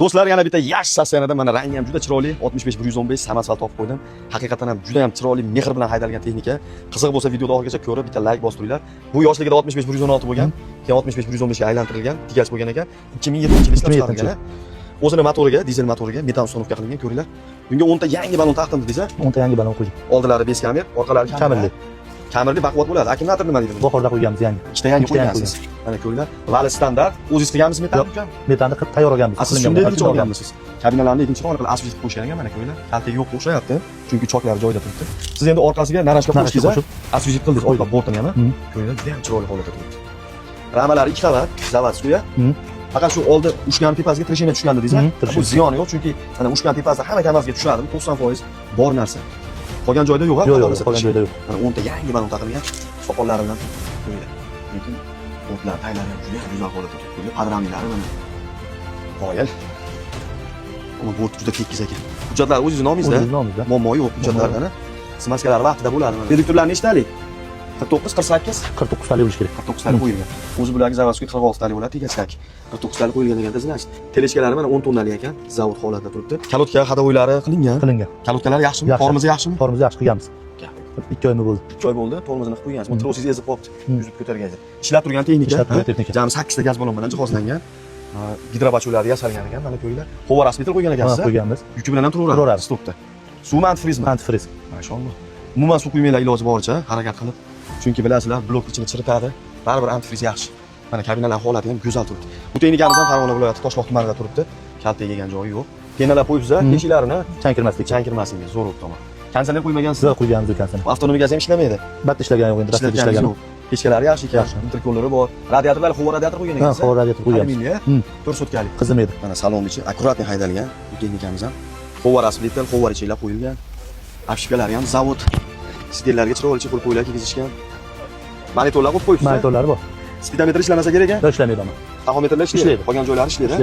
Do'stlar, yana bitta yash sassiyanada mana rangi ham juda chiroyli 65-115 samasval topib qo'ydim. Haqiqatan ham juda ham chiroyli, mehr bilan haydalgan texnika. Qiziq bo'lsa videoni oxirigacha ko'rib bitta like bostiringlar. Bu yoshligida 65-116 bo'lgan, keyin 65-115 ga aylantirilgan, tigach bo'lgan ekan. 2007-yilda ishlab chiqarilgan. O'zini motoriga, dizel motoriga metan uстановка qilingan, ko'ringlar. Bunga 10 ta yangi balon taqdim desa, 10 ta yangi balon qo'ydik. Oldilari 5 kamer, orqalari kamerli. Kamerli baquvvat bo'ladi. Akkumulyator nima deydi? Buxorda qo'yganmiz yangi. Ikkita yangi qo'ygansiz. Mana ko'ringlar. Vali standart. O'zingiz qilganmisiz metanni? Metanni tayyor olganmiz. Siz shunday qilib olganmisiz. Kabinalarni ikkinchi orqali asfalt qo'yishgan ekan, mana ko'ringlar. Kaltaga yo'q o'xshayapti, chunki choklari joyida turibdi. Siz endi orqasiga narashka qo'shdingiz, asfalt qildingiz, oyda bortini ham. Ko'ringlar, juda ham chiroyli holatda turibdi. Ramalari 2 qavat, zavodskiya. Faqat shu oldi ushgan tepasiga tresheniya tushgandi deysiz. Bu ziyoni yo'q, chunki mana ushgan tepasida hamma kamerasiga tushadi, 90% bor narsa. Qolgan joyda yo'q, yo'q, qolgan joyda yo'q. Mana 10 ta yangi balon taqilgan, soqollari bilan ko'ringlar. Lekin o'tlar, taylari ham juda go'zal holatda turibdi. Padramiylari mana qoyil. Uni bort juda tekis ekan. Hujjatlar o'zingiz nomingizda. Muammo yo'q hujjatlardan. Smaskalari vaqtida bo'ladi. Reduktorlar nechtalik? 49, 48, 49 talik bo'lishi kerak. 49 talik qo'yilgan. O'zi bularga zavodskiy 46 talik bo'ladi, tegachak. 49 talik qo'yilgan ekan, значит. Teleshkalari mana 10 tonnalik ekan, zavod holatda turibdi. Kalotka xadovoylari qilingan. Kalotkalar yaxshimi? Tormozi yaxshimi? Tormozi yaxshi qilganmiz. 2 oymi bo'ldi. 2 oy bo'ldi, tormozini qilib qo'ygansiz. Bu trosingiz ezib qolibdi, yuzib ko'targansiz. Ishlab turgan texnika. Jami 8 ta gaz balon bilan jihozlangan. Gidrobacho'lari yasalgan ekan, mana ko'ringlar. Havo rasmitel qo'ygan ekansiz. Qo'yganmiz. Yuki bilan ham turaveradi stopda. Suvmi antifrizmi? Antifriz. Mashalloh. Umuman suv quymaylar iloji boricha harakat qilib. Chunki bilasizlar, blok ichini chiritadi. Baribir antifriz yaxshi. Mana kabinalar holati ham go'zal turibdi. Bu texnikamiz ham Farg'ona viloyati Toshloq tumanida turibdi. Kaltaga yegan joyi yo'q. Penalar qo'yibsiz, eshiklarini chankirmasligi zo'r o'tdi tomon. Kanseller qo'ymagansiz? Yo'q, qo'yganmiz kanseller. Avtonomiyasi ham ishlamaydi. Batta ishlagan yo'q, endi rasmiy ishlagan yo'q. Pechkalari yaxshi ekan, interkollari bor. Radiatorlar havo radiator qo'ygan ekansiz. Ha, havo radiator qo'yganmiz. 4 sotkalik. Qizim edi. Mana salonni ichi akkuratni haydalgan. Bu texnikamiz ham havo rasmitel, havo ichilar qo'yilgan. Apshipkalari ham zavod. Sidellarga chiroyli qo'yib qo'yilgan, kiygizishgan. Monitorlar qo'yib qo'yibsiz. Monitorlari bor. Speedometr ishlamasa kerak ekan? Ishlamaydi ama. Taxometrlar ishlaydi. Qolgan joylari ishlaydi.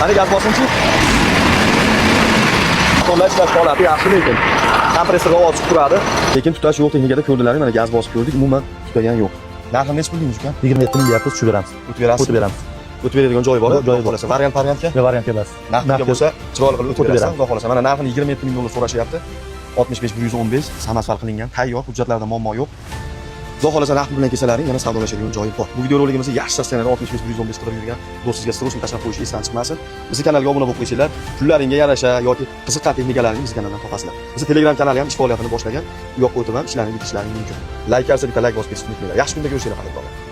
Qani gaz bosimchi? Motorlar ishlash holati yaxshi lekin kompressorga ovoz chiqib turadi. Lekin tutash yo'q texnikada ko'rdilar, mana gaz bosib ko'rdik, umuman tutagan yo'q. Narxini necha pul deymiz uka? 27 ming deyapmiz, tushib beramiz. O'tib beramiz. O'tib beradigan joyi bor, joyi bo'lsa, variantga? Yo'q, variantga emas. Narxga bo'lsa, chiroyli qilib o'tib berasiz, xudo xolasa. Mana narxini 27 ming dollar so'rashyapti. 65-115 samasval qilingan, tayyor, hujjatlarda muammo yo'q. Xudo xolasa narx bilan kelsalaring yana savdolashadigan joyi bor. Bu video roligimizda yaxshi sassiyanada 65-115 qilib yurgan do'stingizga stroshni tashlab qo'yish esdan chiqmasin. Bizning kanalga obuna bo'lib qo'ysanglar, pullaringga yarasha yoki qiziqqan texnikalaringizni biz kanaldan topasizlar. Bizning Telegram kanali ham ish faoliyatini boshlagan. U yoqqa o'tib ham ishlaringizni bitishlaring mumkin. Like qilsa bitta like bosib ketishni unutmanglar. Yaxshi kunda ko'rishinglar, xayrli.